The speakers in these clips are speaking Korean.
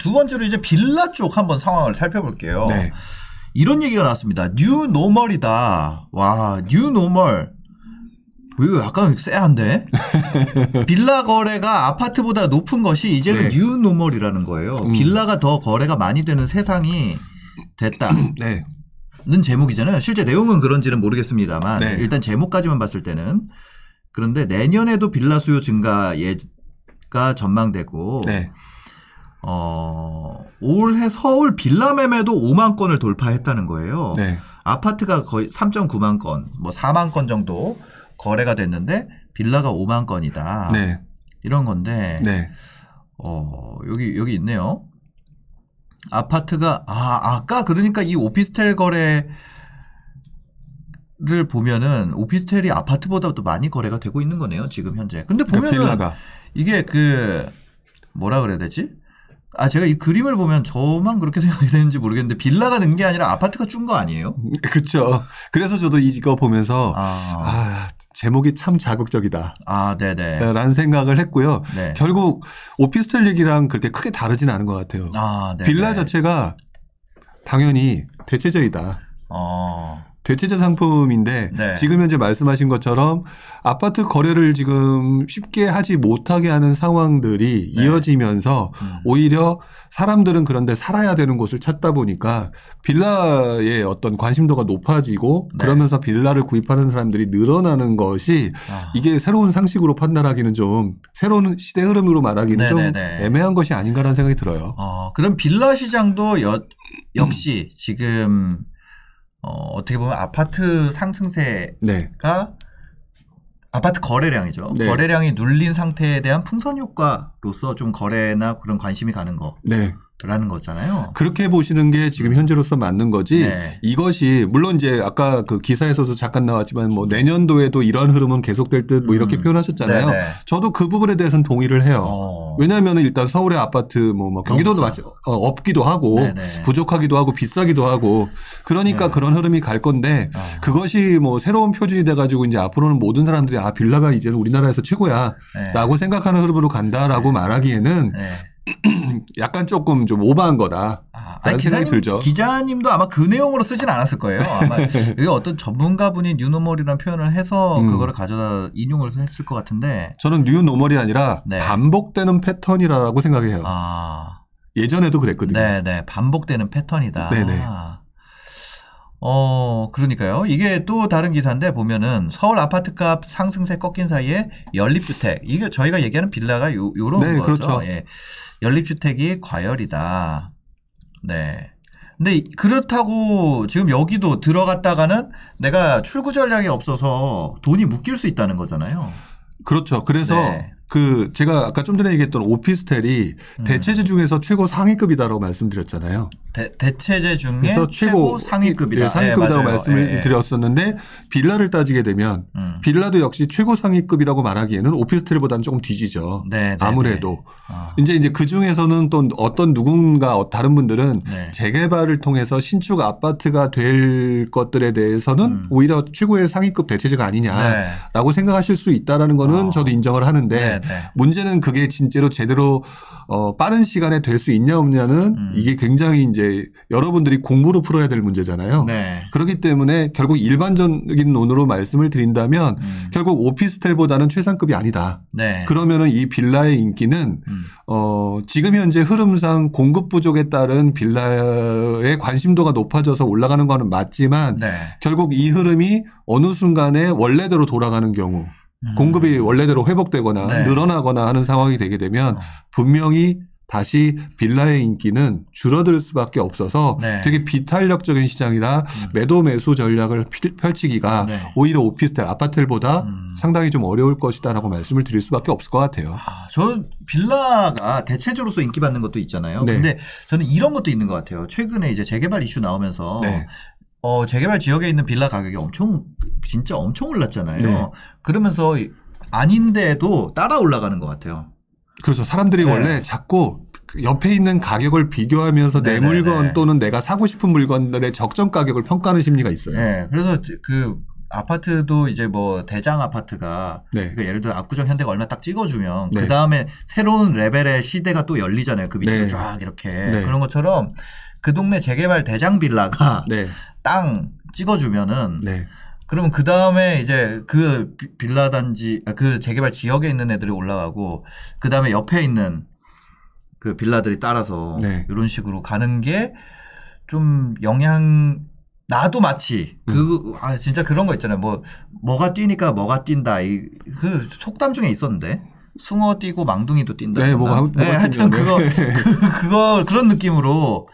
두 번째로 이제 빌라 쪽 한번 상황을 살펴볼게요. 네. 이런 얘기가 나왔습니다. 뉴 노멀이다. 와, 뉴 노멀. 왜 약간 쎄한데? 빌라 거래가 아파트보다 높은 것이 이제는 네. 뉴 노멀이라는 거예요. 빌라가 더 거래가 많이 되는 세상이 됐다. 네. 는 제목이잖아요. 실제 내용은 그런지는 모르겠습니다만 네. 일단 제목까지만 봤을 때는 그런데 내년에도 빌라 수요 증가 예가 전망되고 네. 올해 서울 빌라 매매도 5만 건을 돌파했다는 거예요. 네. 아파트가 거의 3.9만 건, 뭐 4만 건 정도 거래가 됐는데 빌라가 5만 건이다. 네. 이런 건데 네. 여기 있네요. 아파트가 아까 그러니까 이 오피스텔 거래를 보면은 오피스텔이 아파트보다도 많이 거래가 되고 있는 거네요. 지금 현재. 근데 보면은 빌라가. 이게 뭐라 그래야 되지? 제가 이 그림을 보면 저만 그렇게 생각이 되는지 모르겠는데 빌라가 는 게 아니라 아파트가 준 거 아니에요? 그렇죠. 그래서 저도 이거 보면서 제목이 참 자극적이다. 네네. 라는 생각을 했고요. 네. 결국 오피스텔 얘기랑 그렇게 크게 다르진 않은 것 같아요. 네네. 빌라 자체가 당연히 대체적이다. 대체적 상품인데 네. 지금 현재 말씀하신 것처럼 아파트 거래를 지금 쉽게 하지 못하게 하는 상황들이 네. 이어지면서 오히려 사람들은 그런데 살아야 되는 곳을 찾다 보니까 빌라의 어떤 관심도가 높아지고 네. 그러면서 빌라를 구입하는 사람들이 늘어나는 것이 이게 새로운 상식으로 판단하기는 좀 새로운 시대 흐름으로 말하기는 네네네. 좀 애매한 것이 아닌가라는 생각이 들어요. 그럼 빌라 시장도 역시 지금 어떻게 보면 아파트 상승세가 네. 아파트 거래량이죠. 네. 거래량이 눌린 상태에 대한 풍선 효과로서 좀 거래나 그런 관심이 가는 네. 거라는 거잖아요. 그렇게 보시는 게 지금 현재로서 맞는 거지. 네. 이것이 물론 이제 아까 그 기사에서도 잠깐 나왔지만 뭐 내년도에도 이런 흐름은 계속될 듯 뭐 이렇게 표현하셨잖아요. 네네. 저도 그 부분에 대해서는 동의를 해요. 왜냐하면 일단 서울의 아파트 뭐 경기도도 없기도 하고 네네. 부족하기도 하고 비싸기도 하고 그러니까 그런 흐름이 갈 건데 그것이 뭐 새로운 표준이 돼가지고 이제 앞으로는 모든 사람들이 빌라가 이제는 우리나라에서 최고야라고 생각하는 흐름으로 간다라고 말하기에는 약간 조금 좀 오버한 거다. 생각이 들죠. 기자님도 아마 그 내용으로 쓰진 않았을 거예요. 아마 이게 어떤 전문가분이 뉴노멀이라는 표현을 해서 그거를 가져다 인용을 했을 것 같은데. 저는 뉴노멀이 아니라 네. 반복되는 패턴이라고 생각해요. 예전에도 그랬거든요. 네네. 반복되는 패턴이다. 네네. 그러니까요. 이게 또 다른 기사인데 보면은 서울 아파트값 상승세 꺾인 사이에 연립주택. 이게 저희가 얘기하는 빌라가 요런 네, 거죠. 그렇죠. 예. 연립주택이 과열이다. 네. 근데 그렇다고 지금 여기도 들어갔다가는 내가 출구 전략이 없어서 돈이 묶일 수 있다는 거잖아요. 그렇죠. 그래서 네. 제가 아까 좀 전에 얘기했던 오피스텔이 대체재 중에서 최고 상위급이다라고 말씀드렸잖아요. 대체재 중에 그래서 최고 상위급이다. 네, 상위급이라고 네, 말씀을 드렸었는데 빌라를 따지게 되면 빌라도 역시 최고 상위급이라고 말하기에는 오피스텔보다는 조금 뒤지죠. 네, 아무래도. 이제 그 중에서는 또 어떤 누군가 다른 분들은 재개발을 통해서 신축 아파트가 될 것들에 대해서는 오히려 최고의 상위급 대체재가 아니냐라고 생각하실 수 있다라는 거는 저도 인정을 하는데 문제는 그게 진짜로 제대로 빠른 시간에 될 수 있냐 없냐는 이게 굉장히 이제 여러분들이 공부로 풀어야 될 문제잖아요. 네. 그렇기 때문에 결국 일반적인 논으로 말씀을 드린다면 결국 오피스텔보다는 최상급이 아니다. 네. 그러면은 이 빌라의 인기는 지금 현재 흐름상 공급 부족에 따른 빌라의 관심도가 높아져서 올라가는 거는 맞지만 결국 이 흐름이 어느 순간에 원래대로 돌아가는 경우 공급이 원래대로 회복되거나 늘어나거나 하는 상황이 되게 되면 분명히 다시 빌라의 인기는 줄어들 수밖에 없어서 되게 비탄력적인 시장이라 매도 매수 전략을 펼치기가 오히려 오피스텔 아파트보다 상당히 좀 어려울 것이다라고 말씀을 드릴 수밖에 없을 것 같아요. 저 빌라가 대체적으로서 인기받는 것도 있잖아요. 근데 저는 이런 것도 있는 것 같아요. 최근에 이제 재개발 이슈 나오면서 재개발 지역에 있는 빌라 가격이 진짜 엄청 올랐잖아요. 그러면서 아닌데도 따라 올라가는 것 같아요. 그렇죠. 사람들이 원래 자꾸 옆에 있는 가격을 비교하면서 내 물건 또는 내가 사고 싶은 물건들의 적정 가격을 평가하는 심리가 있어요. 그래서 아파트도 이제 뭐 대장 아파트가 네. 그러니까 예를 들어 압구정 현대가 얼마 딱 찍어주면 네. 그 다음에 새로운 레벨의 시대가 또 열리잖아요. 그 밑으로 네. 쫙 이렇게 네. 그런 것처럼 그 동네 재개발 대장 빌라가 네. 땅 찍어주면은 네. 그러면 그 다음에 이제 그 빌라 단지 그 재개발 지역에 있는 애들이 올라가고 그 다음에 옆에 있는 그 빌라들이 따라서 네. 이런 식으로 가는 게 좀 나도 마치 진짜 그런 거 있잖아요. 뭐가 뛰니까 뭐가 뛴다. 그 속담 중에 있었는데 숭어 뛰고 망둥이도 뛴다. 네, 하여튼 그런 느낌으로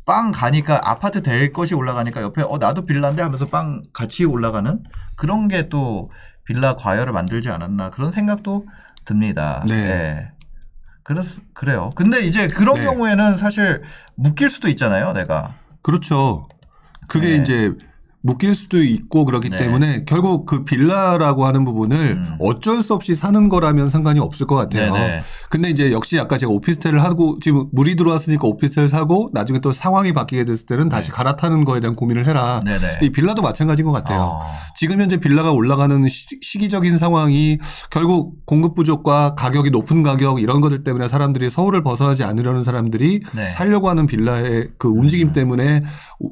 빵 가니까 아파트 될 것이 올라가니까 옆에 나도 빌라인데 하면서 빵 같이 올라가는 그런 게 또 빌라 과열을 만들지 않았나 그런 생각도 듭니다. 네. 네. 그래요. 근데 이제 그런 네. 경우에는 사실 묶일 수도 있잖아요, 내가. 그렇죠. 그게 네. 이제 묶일 수도 있고 그렇기 네. 때문에 결국 그 빌라라고 하는 부분을 어쩔 수 없이 사는 거라면 상관이 없을 것 같아요. 네네. 근데 이제 역시 아까 제가 오피스텔을 하고 지금 물이 들어왔으니까 오피스텔 sa고 나중에 또 상황이 바뀌게 됐을 때는 다시 갈아타는 거에 대한 고민을 해라. 네네. 이 빌라도 마찬가지인 것 같아요. 지금 현재 빌라가 올라가는 시기적인 상황이 결국 공급 부족과 가격이 높은 가격 이런 것들 때문에 사람들이 서울을 벗어나지 않으려는 사람들이 네. 살려고 하는 빌라의 그 움직임 때문에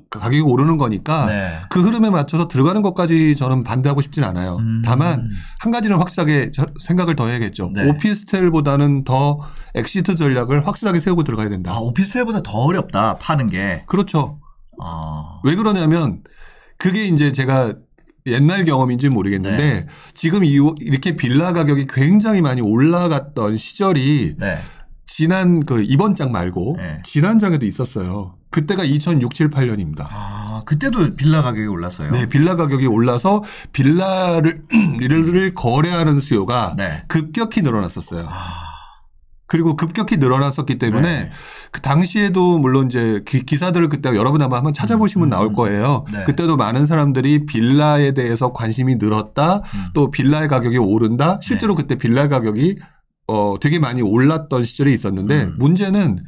가격이 오르는 거니까 네. 그 흐름에 맞춰서 들어가는 것까지 저는 반대하고 싶진 않아요. 다만 한 가지는 확실하게 생각을 더 해야겠죠. 네. 오피스텔보다는 더 엑시트 전략을 확실하게 세우고 들어가야 된다. 오피스텔보다 더 어렵다 파는 게. 그렇죠. 왜 그러냐면 그게 이제 제가 옛날 경험인지 모르겠는데 네. 지금 이렇게 빌라 가격이 굉장히 많이 올라갔던 시절이 네. 지난 이번 장 말고 네. 지난 장에도 있었어요. 그때가 2006, 7, 8년입니다. 그때도 빌라 가격이 올랐어요. 네, 빌라 가격이 올라서 빌라를 거래하는 수요가 네. 급격히 늘어났었어요. 그리고 급격히 늘어났었기 때문에 네. 그 당시에도 물론 이제 기사들을 그때 여러분 아마 한번 찾아보시면 나올 거예요. 네. 그때도 많은 사람들이 빌라에 대해서 관심이 늘었다. 또 빌라의 가격이 오른다. 실제로 그때 빌라 가격이 되게 많이 올랐던 시절이 있었는데 문제는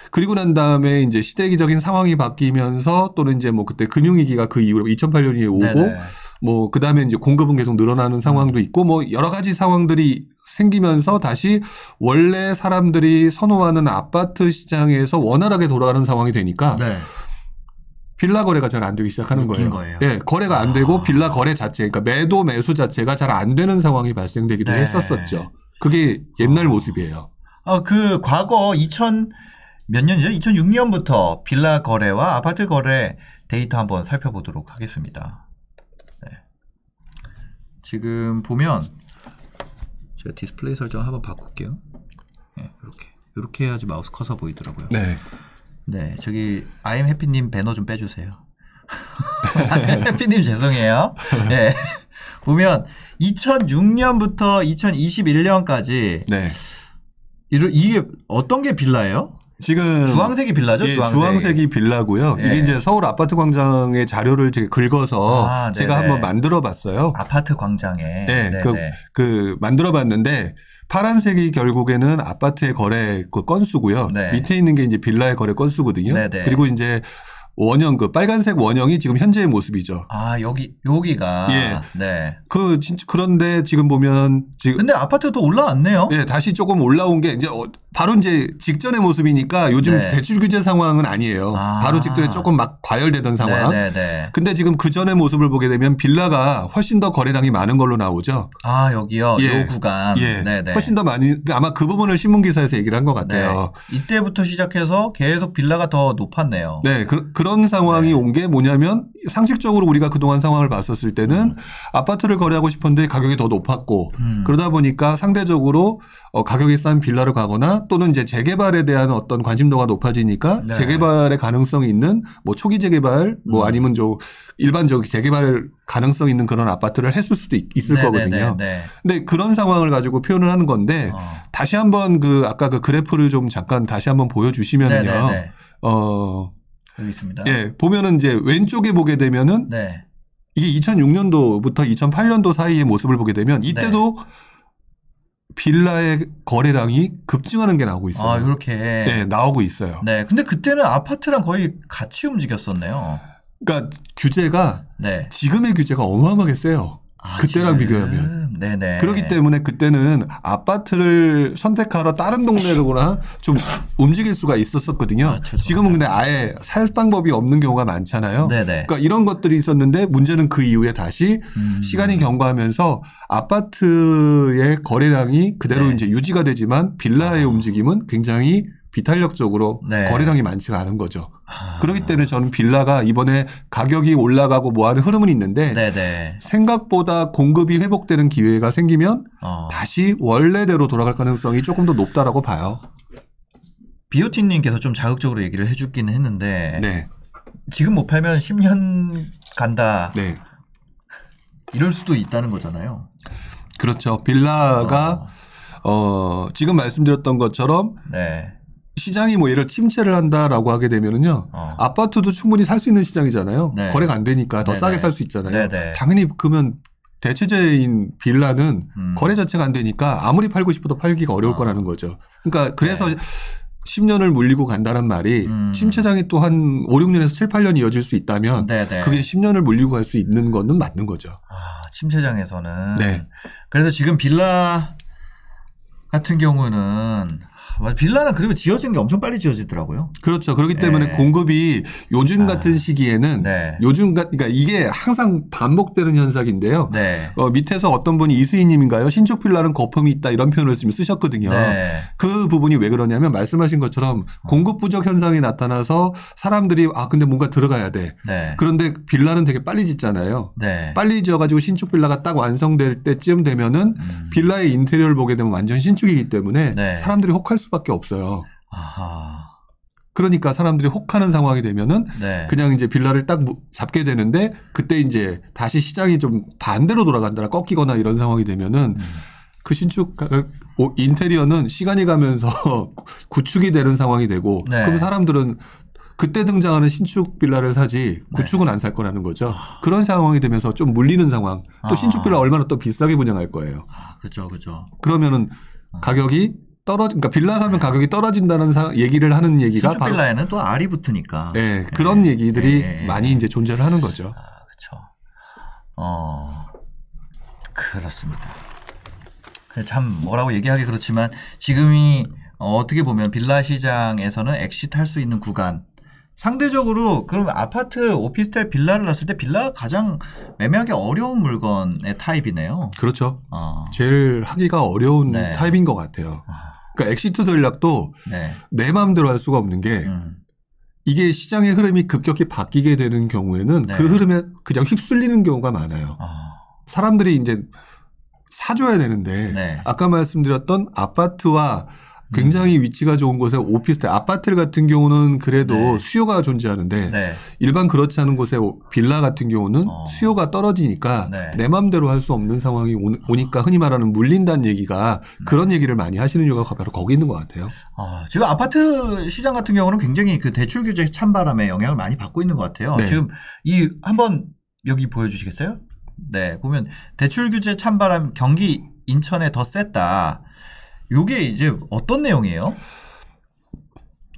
그리고 난 다음에 이제 시대기적인 상황이 바뀌면서 또는 이제 뭐 그때 금융위기가 그 이후로 2008년이 오고 네네. 뭐 그다음에 이제 공급은 계속 늘어나는 상황도 있고 뭐 여러 가지 상황들이 생기면서 다시 원래 사람들이 선호하는 아파트 시장에서 원활하게 돌아가는 상황이 되니까 네. 빌라 거래가 잘 안 되기 시작하는 거예요. 네, 거래가 안 되고 빌라 거래 자체, 그러니까 매도 매수 자체가 잘 안 되는 상황이 발생되기도 네. 했었었죠. 그게 옛날 모습이에요. 그 과거 몇 년이죠? 2006년부터 빌라 거래와 아파트 거래 데이터 한번 살펴보도록 하겠습니다. 네. 지금 보면 제가 디스플레이 설정 한번 바꿀게요. 네, 이렇게 해야지 마우스 커서 보이더라고요. 네. 네, 저기 I'm 해피님 배너 좀 빼주세요. 해피님 죄송해요. 네. 보면 2006년부터 2021년까지 네. 이게 어떤 게 빌라예요? 지금 주황색이 빌라죠? 예, 주황색이 빌라고요. 예. 이게 이제 서울 아파트 광장의 자료를 제가 긁어서 제가 한번 만들어 봤어요. 아파트 광장에. 네. 그 만들어 봤는데 파란색이 결국에는 아파트의 거래 그 건수고요. 네. 밑에 있는 게 이제 빌라의 거래 건수거든요. 네네. 그리고 이제 원형 그 빨간색 원형이 지금 현재의 모습이죠. 여기가. 예. 네. 그런데 지금 보면 근데 아파트도 올라왔네요. 예, 다시 조금 올라온 게 이제 바로 이제 직전의 모습이니까 요즘 네. 대출 규제 상황은 아니에요. 바로 직전에 조금 막 과열되던 상황. 네네네. 근데 지금 그 전의 모습을 보게 되면 빌라가 훨씬 더 거래량이 많은 걸로 나오죠. 여기요. 예. 요 구간. 예. 네네. 훨씬 더 많이 아마 그 부분을 신문 기사에서 얘기를 한 것 같아요. 네. 이때부터 시작해서 계속 빌라가 더 높았네요. 네, 그런 상황이 온 게 뭐냐면 상식적으로 우리가 그동안 상황을 봤었을 때는 아파트를 거래하고 싶은데 가격이 더 높았고 그러다 보니까 상대적으로 가격이 싼 빌라를 가거나 또는 이제 재개발에 대한 어떤 관심도가 높아지니까 네. 재개발의 가능성이 있는 뭐 초기 재개발 뭐 아니면 좀 일반적 재개발 가능성 있는 그런 아파트를 했을 수도 있을 거거든요. 근데 그런 상황을 가지고 표현을 하는 건데 다시 한번 아까 그 그래프를 좀 잠깐 다시 한번 보여주시면요. 여기 있습니다. 예, 보면은 이제 왼쪽에 보게 되면은 네. 이게 2006년도부터 2008년도 사이의 모습을 보게 되면 이때도 빌라의 거래량이 급증하는 게 나오고 있어요. 이렇게. 네, 나오고 있어요. 네. 근데 그때는 아파트랑 거의 같이 움직였었네요. 그러니까 규제가 네. 지금의 규제가 어마어마하게 세요. 그때랑 비교하면. 네네. 그렇기 때문에 그때는 아파트를 선택하러 다른 동네로나 좀 움직일 수가 있었거든요. 지금은 근데 아예 살 방법이 없는 경우가 많잖아요. 네네. 그러니까 이런 것들이 있었는데 문제는 그 이후에 다시 시간이 경과하면서 아파트의 거래량이 그대로 네. 이제 유지가 되지만 빌라의 움직임은 굉장히 비탄력적으로 네. 거래량이 많지가 않은 거죠. 그렇기 때문에 저는 빌라가 이번에 가격이 올라가고 뭐하는 흐름은 있는데 네네. 생각보다 공급이 회복되는 기회가 생기면 다시 원래대로 돌아갈 가능성이 조금 더 높다라고 봐요. 비오티님께서 좀 자극적으로 얘기를 해주기는 했는데 네. 지금 못 팔면 10년 간다. 네. 이럴 수도 있다는 거잖아요. 그렇죠. 빌라가 지금 말씀드렸던 것처럼 네. 시장이 뭐 예를 침체를 한다라고 하게 되면은요. 아파트도 충분히 살 수 있는 시장이잖아요. 네. 거래가 안 되니까 더 네네. 싸게 살 수 있잖아요. 네네. 당연히 그러면 대체제인 빌라는 거래 자체가 안 되니까 아무리 팔고 싶어도 팔기가 어려울 거라는 거죠. 그러니까 그래서 10년을 물리고 간다는 말이 침체장이 또 한 5, 6년에서 7, 8년이 이어질 수 있다면 네네. 그게 10년을 물리고 갈 수 있는 거는 맞는 거죠. 침체장에서는. 네. 그래서 지금 빌라 같은 경우는 빌라는 그리고 지어지는 게 엄청 빨리 지어지더라고요. 그렇죠. 그렇기 때문에 공급이 요즘 같은 시기에는 그러니까 이게 항상 반복되는 현상인데요. 네. 밑에서 어떤 분이 이수희님인가요? 신축 빌라는 거품이 있다 이런 표현을 지금 쓰셨거든요. 네. 그 부분이 왜 그러냐면 말씀하신 것처럼 공급 부족 현상이 나타나서 사람들이 근데 뭔가 들어가야 돼. 네. 그런데 빌라는 되게 빨리 짓잖아요. 네. 빨리 지어가지고 신축 빌라가 딱 완성될 때쯤 되면은 빌라의 인테리어를 보게 되면 완전 신축이기 때문에 사람들이 혹할 수밖에 없어요. 아하. 그러니까 사람들이 혹하는 상황이 되면은 그냥 이제 빌라를 딱 잡게 되는데 그때 이제 다시 시장이 좀 반대로 돌아간다라 꺾이거나 이런 상황이 되면은 그 신축 인테리어는 시간이 가면서 구축이 되는 상황이 되고 그럼 사람들은 그때 등장하는 신축 빌라를 사지 구축은 안 살 거라는 거죠. 그런 상황이 되면서 좀 물리는 상황. 또 신축 빌라 얼마나 또 비싸게 분양할 거예요. 그렇죠. 그렇죠. 그러면은 가격이 그러니까 빌라 사면 가격이 떨어진다는 얘기를 하는 얘기가 신축 빌라에는 또 알이 붙으니까. 네, 그런 얘기들이 많이 이제 존재를 하는 거죠. 그렇죠. 그렇습니다. 참 뭐라고 얘기하기 그렇지만 지금이 어떻게 보면 빌라 시장에서는 엑시트 할 수 있는 구간. 상대적으로 그럼 아파트, 오피스텔, 빌라를 놨을 때 빌라가 가장 매매하기 어려운 물건의 타입이네요. 그렇죠. 제일 하기가 어려운 타입인 것 같아요. 그러니까 엑시트 전략도 내 마음대로 할 수가 없는 게 이게 시장의 흐름이 급격히 바뀌게 되는 경우에는 그 흐름에 그냥 휩쓸리는 경우가 많아요. 사람들이 이제 사줘야 되는데 아까 말씀드렸던 아파트와 굉장히 위치가 좋은 곳에 오피스텔, 아파트 같은 경우는 그래도 수요가 존재하는데 일반 그렇지 않은 곳에 빌라 같은 경우는 수요가 떨어지니까 내 맘대로 할 수 없는 상황이 오니까 흔히 말하는 물린다는 얘기가 그런 얘기를 많이 하시는 이유가 바로 거기 있는 것 같아요. 지금 아파트 시장 같은 경우는 굉장히 그 대출 규제 찬바람에 영향을 많이 받고 있는 것 같아요. 지금 한번 여기 보여주시겠어요? 네, 보면 대출 규제 찬바람 경기 인천에 더 셌다. 요게 이제 어떤 내용이에요?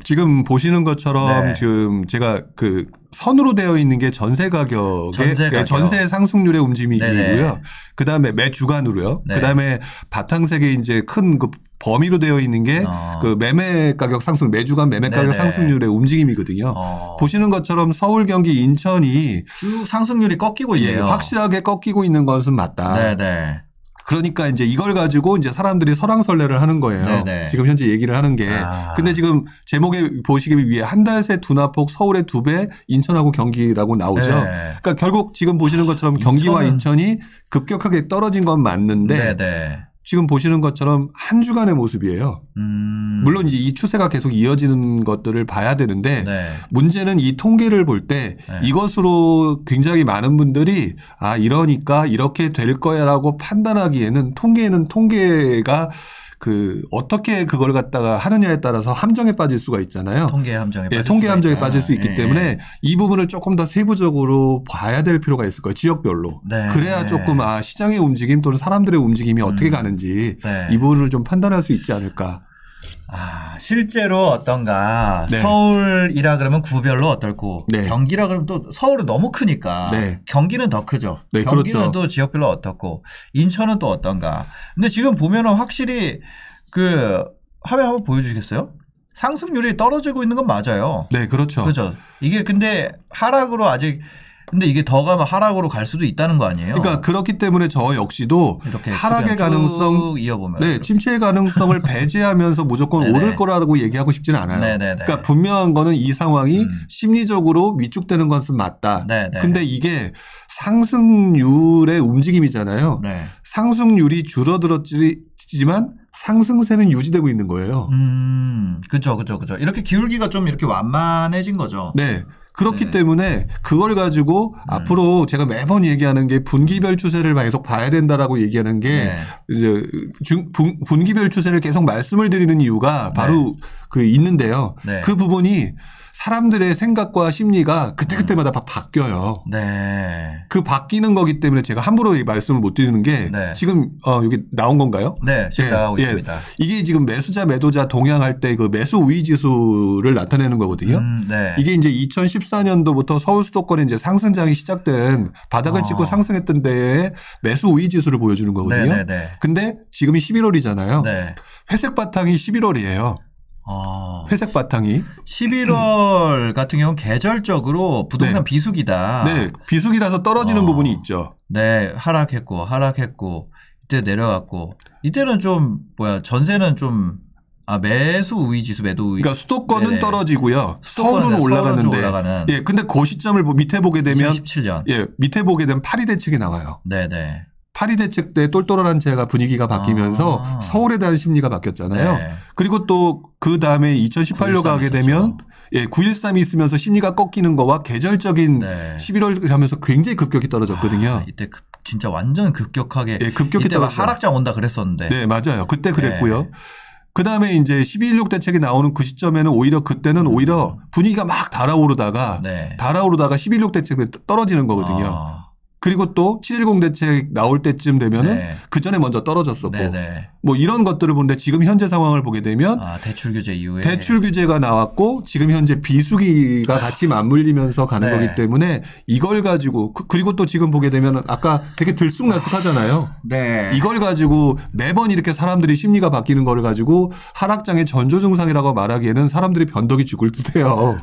지금 보시는 것처럼 지금 제가 그 선으로 되어 있는 게 전세 가격의 전세 상승률의 움직임이고요. 그 다음에 매 주간으로요. 그 다음에 바탕색에 이제 큰 그 범위로 되어 있는 게 그 매매 가격 상승, 매주간 매매 가격 상승률의 움직임이거든요. 보시는 것처럼 서울, 경기, 인천이 쭉 상승률이 꺾이고 있네요. 확실하게 꺾이고 있는 것은 맞다. 네네. 그러니까 이제 이걸 가지고 이제 사람들이 설왕설래를 하는 거예요. 지금 현재 얘기를 하는 게. 근데 지금 제목에 보시기 위해 한 달 새 둔화폭 서울의 2배, 인천하고 경기라고 나오죠. 그러니까 결국 지금 보시는 것처럼 경기와 인천이 급격하게 떨어진 건 맞는데 지금 보시는 것처럼 한 주간의 모습이에요. 물론 이제 이 추세가 계속 이어지는 것들을 봐야 되는데 문제는 이 통계를 볼 때 이것으로 굉장히 많은 분들이 이러니까 이렇게 될 거야라고 판단하기에는 통계에는 통계가 그 어떻게 그걸 갖다가 하느냐에 따라서 함정에 빠질 수가 있잖아요. 통계 함정에 빠질 통계 함정에 빠질 수 있기 때문에 이 부분을 조금 더 세부적으로 봐야 될 필요가 있을 거예요. 지역별로. 그래야 조금 시장의 움직임 또는 사람들의 움직임이 어떻게 가는지 이 부분을 좀 판단할 수 있지 않을까. 실제로 어떤가. 네. 서울이라 그러면 구별로 어떨고 네. 경기라 그러면 또 서울은 너무 크니까 네. 경기는 더 크죠. 네, 경기는 그렇죠. 또 지역별로 어떻고 인천은 또 어떤가. 근데 지금 보면은 확실히 그 화면 한번 보여주시겠어요? 상승률이 떨어지고 있는 건 맞아요. 네, 그렇죠. 그렇죠. 이게 근데 하락으로 아직 근데 이게 더 가면 하락으로 갈 수도 있다는 거 아니에요? 그러니까 그렇기 때문에 저 역시도 이렇게 하락의 가능성, 이어보면 네, 침체의 가능성을 배제하면서 무조건 네네. 오를 거라고 얘기하고 싶지는 않아요. 네네네. 그러니까 분명한 거는 이 상황이 심리적으로 위축되는 것은 맞다. 네네. 근데 이게 상승률의 움직임이잖아요. 네. 상승률이 줄어들었지만 상승세는 유지되고 있는 거예요. 그렇죠. 이렇게 기울기가 좀 이렇게 완만해진 거죠. 네. 그렇기 네. 때문에 그걸 가지고 앞으로 제가 매번 얘기하는 게 분기별 추세를 계속 봐야 된다라고 얘기하는 게 네. 이제 분기별 추세를 계속 말씀을 드리는 이유가 바로 네. 그 있는데요. 네. 그 부분이 사람들의 생각과 심리가 그때그때마다 바뀌어요. 네. 그 바뀌는 거기 때문에 제가 함부로 말씀을 못 드리는 게 네. 지금 여기 나온 건가요? 네. 지금 나오고 있습니다. 이게 지금 매수자 매도자 동향할 때 그 매수 우위 지수를 나타내는 거거든요. 네. 이게 이제 2014년도부터 서울 수도권에 이제 상승장이 시작된 바닥을 찍고 상승했던 데에 매수 우위 지수를 보여주는 거거든요. 네네네. 근데 지금이 11월이잖아요. 네. 회색 바탕이 11월이에요. 회색 바탕이 11월 같은 경우는 계절적으로 부동산 네. 비수기다. 네, 비수기라서 떨어지는 부분이 있죠. 네, 하락했고 이때 내려갔고 이때는 좀 전세는 좀 매수 우위 지수 매도 우위. 그러니까 수도권은 네네. 떨어지고요. 서울은 올라가는데. 예, 근데 그 시점을 밑에 보게 되면 2017년. 예, 밑에 보게 되면 파리 대책이 나와요. 네네. 파리 대책 때 똘똘한 제가 분위기가 바뀌면서 서울에 대한 심리가 바뀌었잖아요. 네. 그리고 또 그 다음에 2018년 가게 되면 예, 9.13이 있으면서 심리가 꺾이는 거와 계절적인 네. 11월 가면서 굉장히 급격히 떨어졌거든요. 이때 진짜 완전 급격하게. 예, 급격히 이때 막 하락장 온다 그랬었는데. 네, 맞아요. 그때 그랬고요. 네. 그 다음에 이제 12.16 대책이 나오는 그 시점에는 오히려 그때는 오히려 분위기가 막 달아오르다가 12.16 대책이 떨어지는 거거든요. 그리고 또 7.10 대책 나올 때쯤 되면은 네. 그 전에 먼저 떨어졌었고 네네. 뭐 이런 것들을 보는데 지금 현재 상황을 보게 되면 대출 규제 이후에 대출 규제가 나왔고 지금 현재 비수기가 같이 맞물리면서 가는 네. 거기 때문에 이걸 가지고 그리고 또 지금 보게 되면 아까 되게 들쑥날쑥하잖아요. 네. 이걸 가지고 매번 이렇게 사람들이 심리가 바뀌는 거를 가지고 하락장의 전조 증상이라고 말하기에는 사람들이 변덕이 죽을 듯해요.